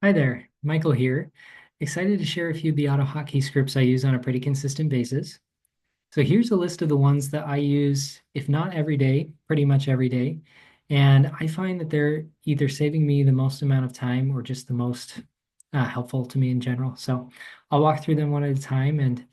Hi there, Michael here. Excited to share a few of the Autohotkey scripts I use on a pretty consistent basis. So here's a list of the ones that I use, if not every day, pretty much every day. And I find that they're either saving me the most amount of time or just the most helpful to me in general. So I'll walk through them one at a time and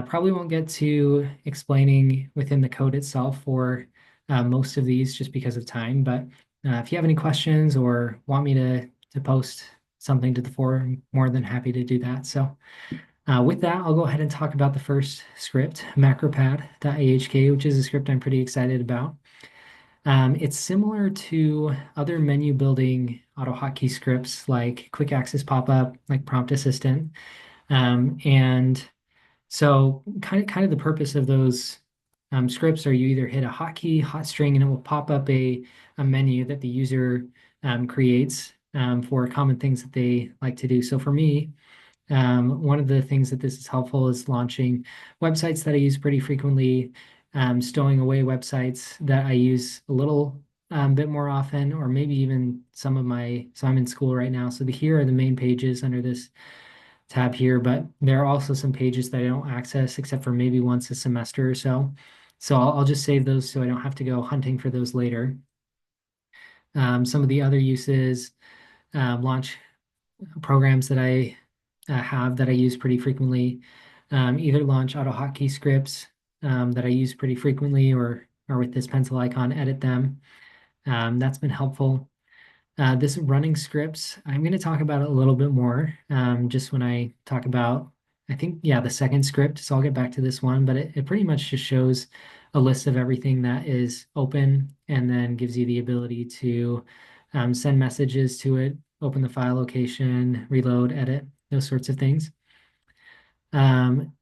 probably won't get to explaining within the code itself for most of these just because of time. But if you have any questions or want me to post something to the forum, more than happy to do that. So with that, I'll go ahead and talk about the first script, macropad.ahk, which is a script I'm pretty excited about. It's similar to other menu building AutoHotkey scripts like quick access pop-up, like prompt assistant. And so kind of the purpose of those scripts are you either hit a hotkey, hot string, and it will pop up a menu that the user creates for common things that they like to do. So for me, one of the things that this is helpful is launching websites that I use pretty frequently, stowing away websites that I use a little bit more often, or maybe even so I'm in school right now. So here are the main pages under this tab here, but there are also some pages that I don't access except for maybe once a semester or so. So I'll just save those so I don't have to go hunting for those later. Some of the other uses, launch programs that I have that I use pretty frequently, either launch AutoHotkey scripts that I use pretty frequently or with this pencil icon, edit them. That's been helpful. This running scripts, I'm going to talk about it a little bit more just when I talk about, I think, yeah, the second script. So I'll get back to this one, but it pretty much just shows a list of everything that is open and then gives you the ability to send messages to it, open the file location, reload, edit, those sorts of things.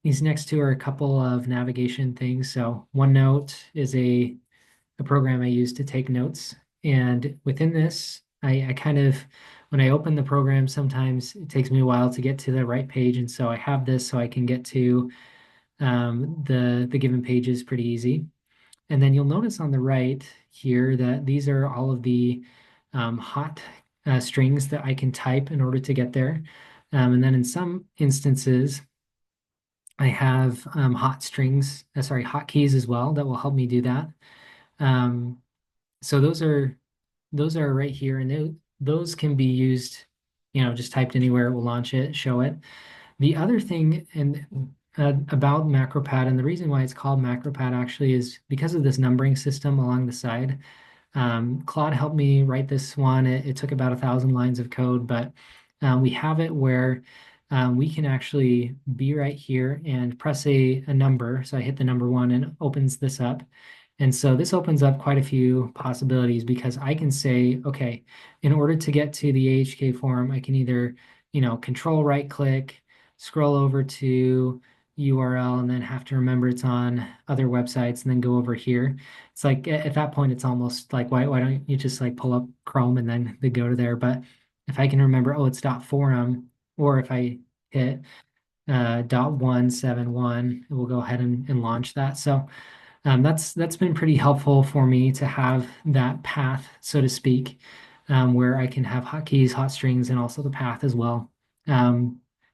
These next two are a couple of navigation things. So OneNote is a program I use to take notes. And within this, I kind of, when I open the program, sometimes it takes me a while to get to the right page. And so I have this so I can get to the given pages pretty easy. And then you'll notice on the right here that these are all of the hot strings that I can type in order to get there. And then in some instances, I have hot strings, hotkeys as well that will help me do that. Um, so those are right here, and those can be used, just typed anywhere, it will launch it, show it. The other thing about Macropad, and the reason why it's called Macropad actually is because of this numbering system along the side. Claude helped me write this one. It took about 1,000 lines of code, but we have it where we can actually be right here and press a number. So I hit the number one and it opens this up. And so this opens up quite a few possibilities because I can say, okay, in order to get to the AHK form, I can either, control right click, scroll over to URL, and then have to remember it's on other websites and then go over here. It's like at that point, it's almost like, why don't you just like pull up Chrome and then they go to there? But if I can remember, oh, it's .forum, or if I hit .171, it will go ahead and launch that. So that's been pretty helpful for me to have that path, so to speak, where I can have hotkeys, hot strings, and also the path as well.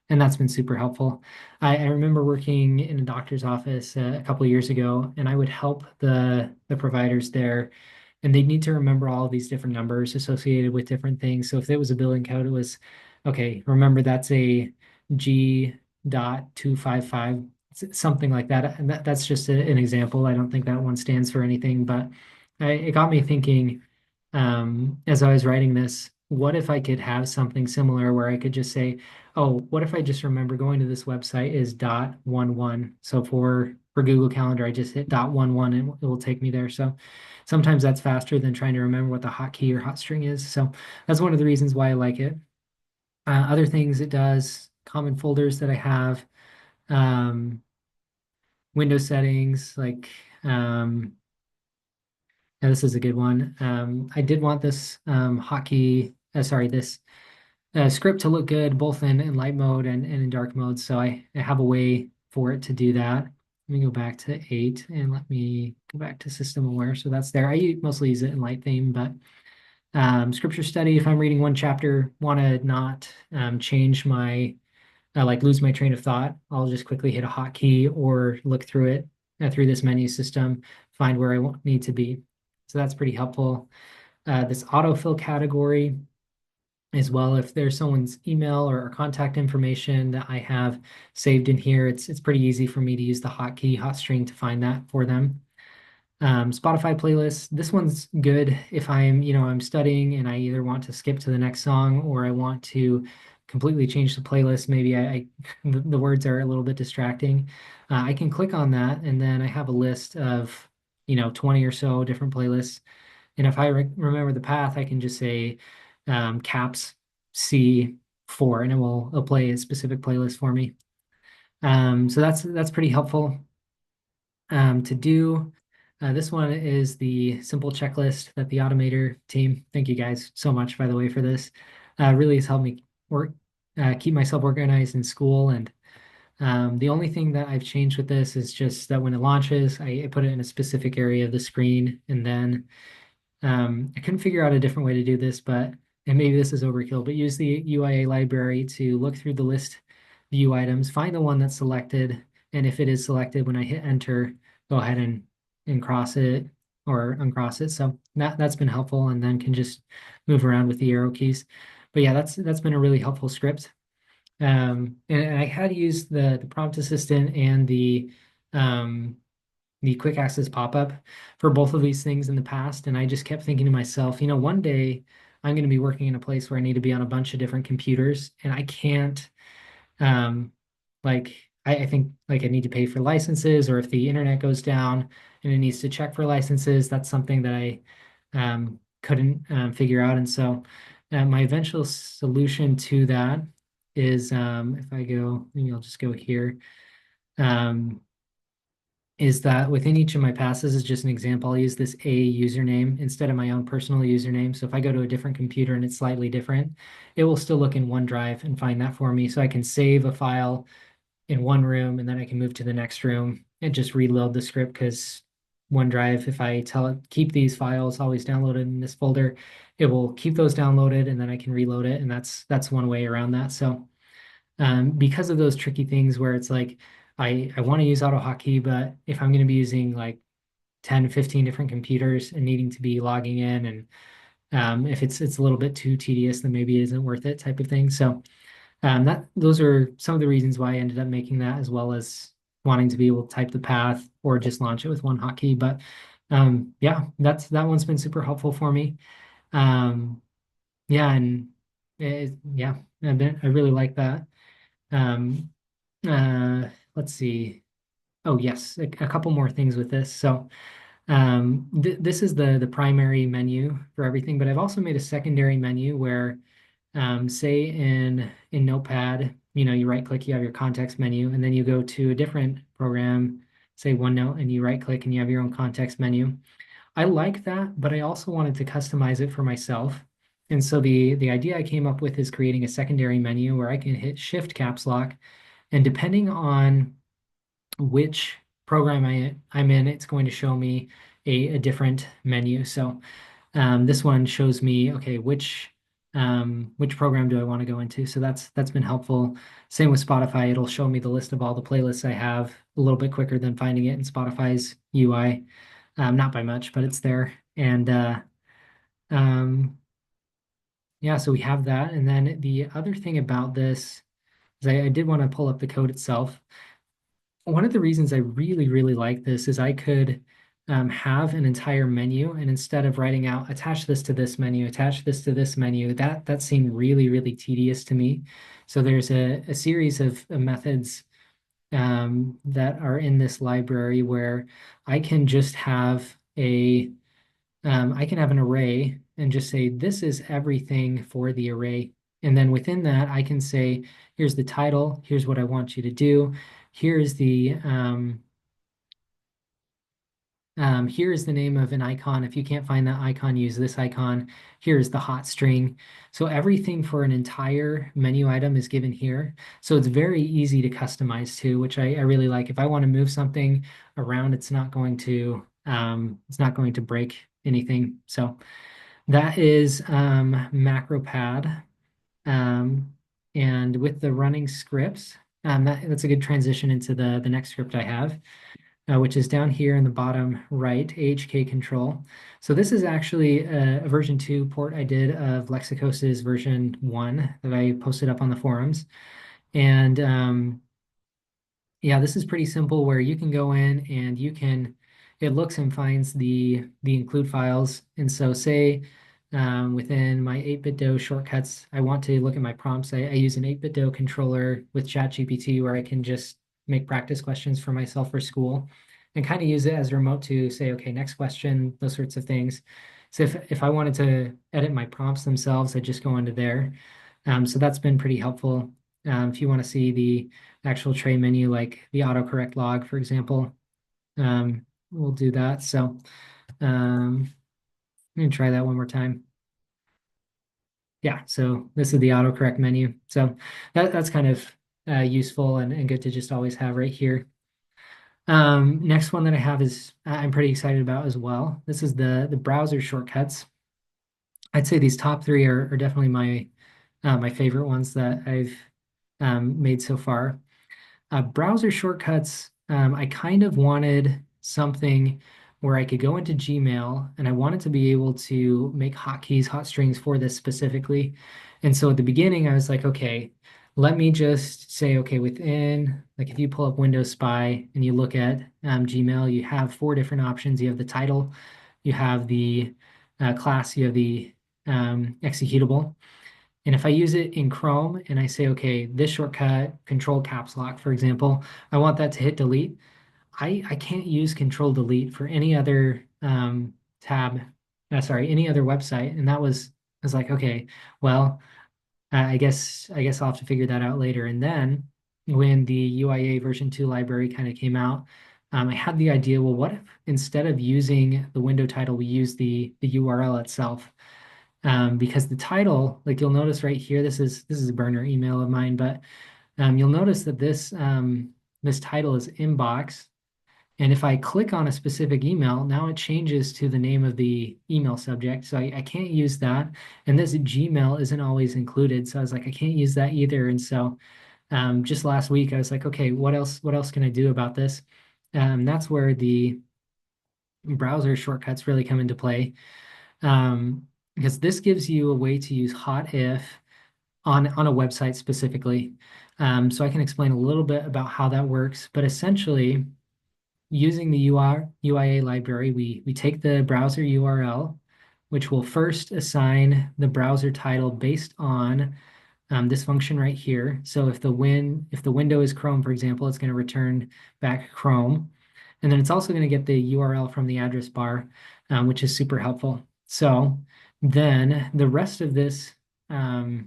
And that's been super helpful. I remember working in a doctor's office a couple of years ago, and I would help the providers there, and they'd need to remember all of these different numbers associated with different things. So if it was a billing code, it was okay. Remember that's a G.255, something like that. And that's just an example. I don't think that one stands for anything, but it got me thinking as I was writing this, what if I could have something similar where I could just say, oh, what if I just remember going to this website is .11. So for Google Calendar, I just hit .11 and it will take me there. So sometimes that's faster than trying to remember what the hotkey or hot string is. So that's one of the reasons why I like it. Other things it does, common folders that I have, um, window settings, like, yeah, this is a good one. I did want this this script to look good both in light mode and in dark mode. So I have a way for it to do that. Let me go back to 8 and let me go back to system aware. So that's there. Mostly use it in light theme, but Scripture study, if I'm reading one chapter, want to not change my like lose my train of thought, I'll just quickly hit a hotkey or look through it through this menu system, find where need to be. So that's pretty helpful. This autofill category as well, if there's someone's email or contact information that I have saved in here, it's pretty easy for me to use the hotkey hot string to find that for them. Spotify playlist. This one's good if I'm studying and I either want to skip to the next song or I want to completely change the playlist. Maybe the words are a little bit distracting. I can click on that and then I have a list of 20 or so different playlists. And if I remember the path, I can just say caps C4 and it'll play a specific playlist for me. So that's pretty helpful to do. This one is the simple checklist that the Automator team, thank you guys so much, by the way, for this, really has helped me keep myself organized in school. And the only thing that I've changed with this is just that when it launches, I put it in a specific area of the screen. And then I couldn't figure out a different way to do this, and maybe this is overkill, but use the UIA library to look through the list view items, find the one that's selected. And if it is selected, when I hit enter, go ahead and cross it or uncross it. So that's been helpful, and then can just move around with the arrow keys. But yeah, that's been a really helpful script. And I had used the prompt assistant and the quick access pop-up for both of these things in the past. And I just kept thinking to myself, one day I'm going to be working in a place where I need to be on a bunch of different computers and I can't, like, I think like I need to pay for licenses, or if the internet goes down and it needs to check for licenses, that's something that I couldn't figure out. And so my eventual solution to that is if I go, maybe I'll just go here. Is that within each of my passes is just an example. I'll use this A username instead of my own personal username. So if I go to a different computer and it's slightly different, it will still look in OneDrive and find that for me. So I can save a file in one room and then I can move to the next room and just reload the script, because OneDrive, if I tell it keep these files always downloaded in this folder, it will keep those downloaded and then I can reload it. And that's one way around that. So because of those tricky things where it's like I want to use Autohotkey, but if I'm going to be using like 10, 15 different computers and needing to be logging in, and if it's a little bit too tedious, then maybe it isn't worth it, type of thing. So those are some of the reasons why I ended up making that, as well as wanting to be able to type the path or just launch it with one hotkey. But yeah, that one's been super helpful for me. Yeah, and yeah, I really like that. Um, let's see. Oh, yes, a couple more things with this. So this is the primary menu for everything, but I've also made a secondary menu where, say in Notepad, you right click, you have your context menu, and then you go to a different program, say OneNote, and you right click and you have your own context menu. I like that, but I also wanted to customize it for myself. And so the idea I came up with is creating a secondary menu where I can hit Shift caps lock, and depending on which program I'm in, it's going to show me a different menu. So this one shows me, okay, which program do I want to go into? So that's been helpful. Same with Spotify, it'll show me the list of all the playlists I have a little bit quicker than finding it in Spotify's UI. Not by much, but it's there. And um, yeah, so we have that. And then the other thing about this is I did want to pull up the code itself. One of the reasons I really, really like this is I could have an entire menu, and instead of writing out, attach this to this menu, attach this to this menu, that seemed really, really tedious to me. So there's a series of methods that are in this library where I can just have I can have an array and just say, this is everything for the array. And then within that, I can say, here's the title, here's what I want you to do. Here's here's the name of an icon. If you can't find that icon, use this icon. Here's the hot string. So everything for an entire menu item is given here. So it's very easy to customize to, which I really like. If I want to move something around, it's not going to break anything. So That is Macropad. Um, and with the running scripts, that's a good transition into the next script I have, which is down here in the bottom right, AHK control. So this is actually a version 2 port I did of Lexicos's version 1 that I posted up on the forums. And yeah, this is pretty simple where you can go in and it looks and finds the include files. And so say within my 8BitDo shortcuts, I want to look at my prompts. I use an 8BitDo controller with ChatGPT where I can just make practice questions for myself for school and kind of use it as a remote to say, okay, next question, those sorts of things. So if I wanted to edit my prompts themselves, I just go into there. So that's been pretty helpful. If you want to see the actual tray menu, like the autocorrect log, for example, we'll do that. So I'm going to try that one more time. Yeah, so this is the autocorrect menu. So that's kind of useful and good to just always have right here. Next one that I have is I'm pretty excited about as well. This is the browser shortcuts. I'd say these top three are definitely my favorite ones that I've made so far. Browser shortcuts, I kind of wanted something where I could go into Gmail and I wanted to be able to make hotkeys, hot strings for this specifically. And so at the beginning, I was like, okay, let me just say, okay, within, like if you pull up Windows Spy and you look at Gmail, you have four different options. You have the title, you have the class, you have the executable. And if I use it in Chrome and I say, okay, this shortcut, control caps lock, for example, I want that to hit delete. I can't use control delete for any other tab, sorry, any other website. And I was like, okay, well, I guess I'll have to figure that out later. And then when the UIA version 2 library kind of came out, I had the idea, well, what if instead of using the window title, we use the URL itself? Because the title, like you'll notice right here, this is a burner email of mine, but you'll notice that this title is inbox. And if I click on a specific email, now it changes to the name of the email subject. So I can't use that. And this Gmail isn't always included. So I was like, I can't use that either. And so just last week, I was like, okay, what else can I do about this? That's where the browser shortcuts really come into play. Because this gives you a way to use hot if on a website specifically. So I can explain a little bit about how that works, but essentially using the UIA library, we take the browser URL, which will first assign the browser title based on this function right here. So if the window is Chrome, for example, it's going to return back Chrome. And then it's also going to get the URL from the address bar, which is super helpful. So then the rest of this, Claude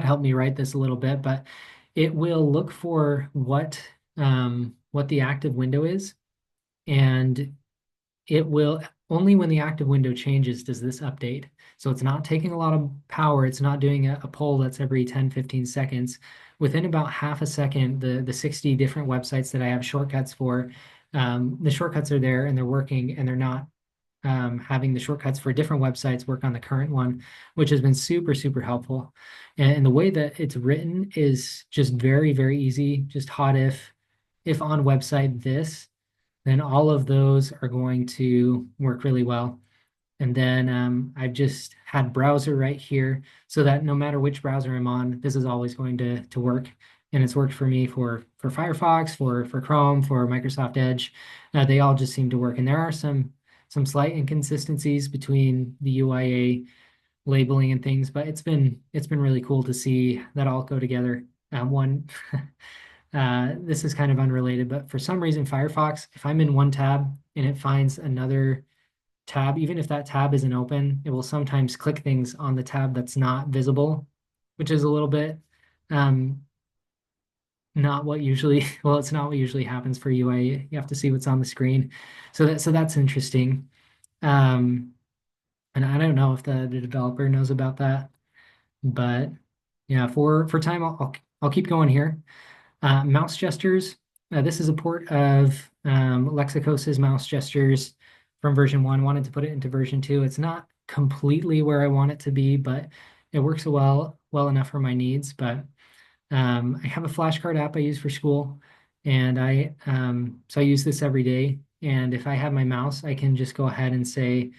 helped me write this a little bit, but it will look for what the active window is, and it will only when the active window changes does this update. So it's not taking a lot of power. It's not doing a poll that's every 10, 15 seconds. Within about half a second, the 60 different websites that I have shortcuts for, the shortcuts are there and they're working and they're not having the shortcuts for different websites work on the current one, which has been super, super helpful. And the way that it's written is just very, very easy. Just hot if on website this, then all of those are going to work really well. And then I've just had browser right here so that no matter which browser I'm on, this is always going to work. And it's worked for me for Firefox, for Chrome, for Microsoft Edge. They all just seem to work. And there are some slight inconsistencies between the UIA labeling and things, but it's been really cool to see that all go together. One this is kind of unrelated, but for some reason, Firefox, if I'm in one tab and it finds another tab, even if that tab isn't open, it will sometimes click things on the tab that's not visible, which is a little bit um, not what usually, well, it's not what usually happens for UI. You have to see what's on the screen. So that's interesting. Um, and I don't know if the developer knows about that, but yeah, for time, I'll keep going here. Mouse gestures. This is a port of Lexicos's mouse gestures from version 1. Wanted to put it into version 2. It's not completely where I want it to be, but it works well enough for my needs. But I have a flashcard app I use for school, and I use this every day. And if I have my mouse, I can just go ahead and say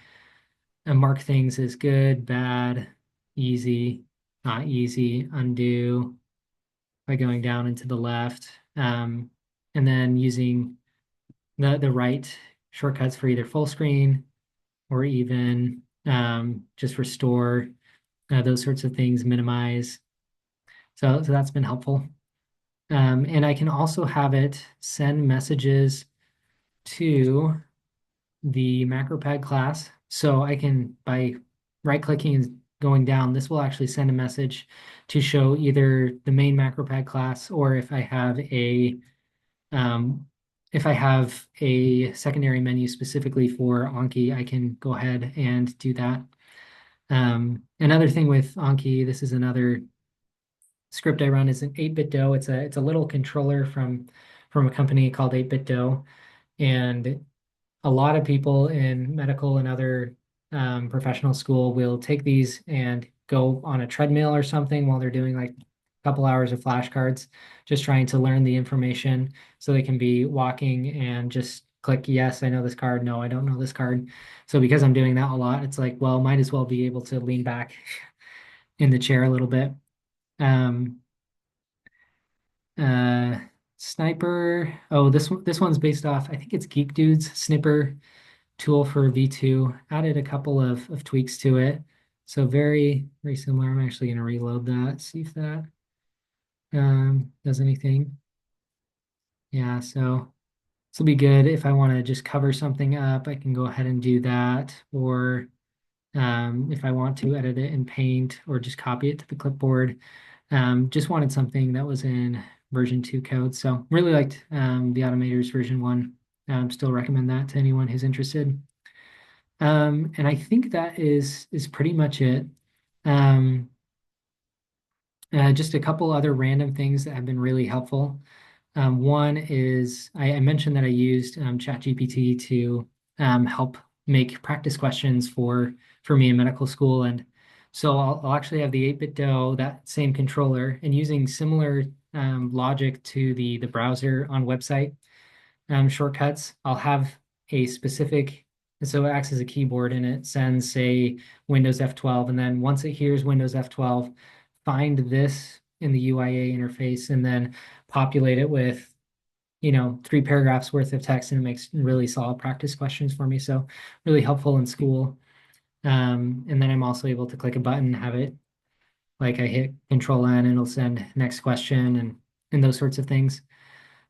and mark things as good, bad, easy, not easy, undo by going down and to the left, and then using the right shortcuts for either full screen or even just restore, those sorts of things, minimize. So that's been helpful. And I can also have it send messages to the Macropad class. So I can, by right clicking and going down, this will actually send a message to show either the main Macropad class, or um, if I have a secondary menu specifically for Anki, I can go ahead and do that. Another thing with Anki, this is another script I run, is an 8-bit Do. It's a little controller from a company called 8-bit Do, and a lot of people in medical and other professional school will take these and go on a treadmill or something while they're doing like a couple hours of flashcards, just trying to learn the information so they can be walking and just click, yes, I know this card. No, I don't know this card. So because I'm doing that a lot, it's like, well, might as well be able to lean back in the chair a little bit. Um, uh, Sniper. Oh, this one's based off, I think it's Geek Dude's Snipper tool for V2. Added a couple of tweaks to it. So very, very similar. I'm actually going to reload that, see if that does anything. Yeah, so this will be good if I want to just cover something up. I can go ahead and do that. Or if I want to edit it in Paint or just copy it to the clipboard. Just wanted something that was in version 2 code. So really liked the Automators version 1. Still recommend that to anyone who's interested. And I think that is pretty much it. Um, just a couple other random things that have been really helpful. One is I mentioned that I used ChatGPT to help make practice questions for me in medical school, and so I'll actually have the 8-bit Do, that same controller, and using similar logic to the browser on website shortcuts. I'll have a specific, so it acts as a keyboard and it sends, say, Windows F12. And then once it hears Windows F12, find this in the UIA interface and then populate it with, 3 paragraphs worth of text, and it makes really solid practice questions for me. So really helpful in school. And then I'm also able to click a button, have it like I hit Control N and it'll send next question and those sorts of things.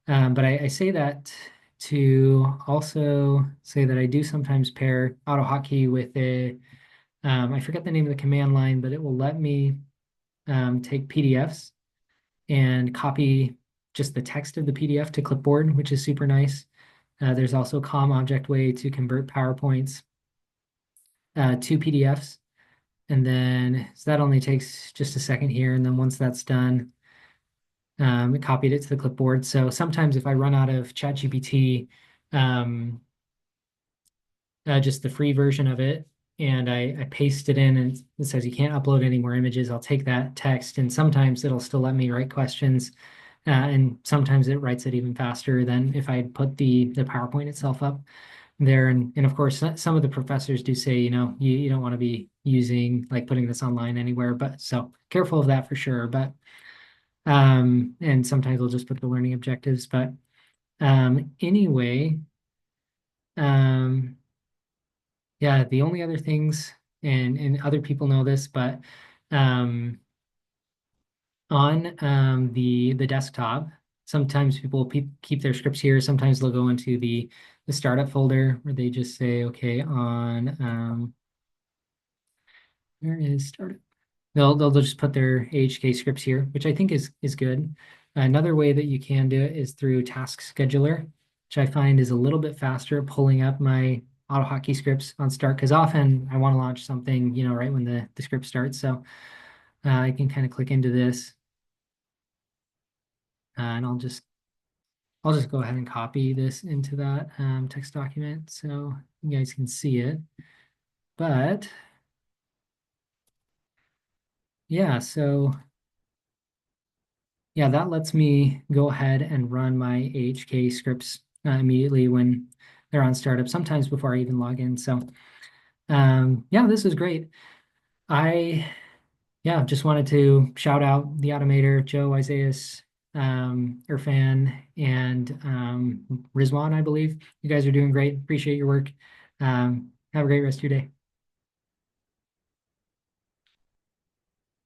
But I say that to also say that I do sometimes pair Autohotkey with I forget the name of the command line, but it will let me take PDFs and copy just the text of the PDF to clipboard, which is super nice. There's also a COM object way to convert PowerPoints to PDFs. And then, so that only takes just a second here. And then once that's done, it copied it to the clipboard. So sometimes if I run out of ChatGPT, um, just the free version of it, and I paste it in and it says you can't upload any more images, I'll take that text, and sometimes it'll still let me write questions. And sometimes it writes it even faster than if I had put the PowerPoint itself up there. And of course, some of the professors do say, you don't want to be using, like, putting this online anywhere, but so careful of that for sure. But and sometimes we'll just put the learning objectives. But anyway, yeah, the only other things, and other people know this, but um, on the desktop, sometimes people keep their scripts here. Sometimes they'll go into the startup folder where they just say, okay, on where is startup? They'll just put their AHK scripts here, which I think is good. Another way that you can do it is through Task Scheduler, which I find is a little bit faster at pulling up my Autohotkey scripts on start, because often I want to launch something, right when the script starts. So I can kind of click into this, and I'll just go ahead and copy this into that text document so you guys can see it. But yeah, so yeah, that lets me go ahead and run my AHK scripts immediately when they're on startup, sometimes before I even log in. So yeah, this is great. I yeah, just wanted to shout out the Automator, Joe, Isaias, Irfan, and Rizwan, I believe. You guys are doing great. Appreciate your work. Have a great rest of your day.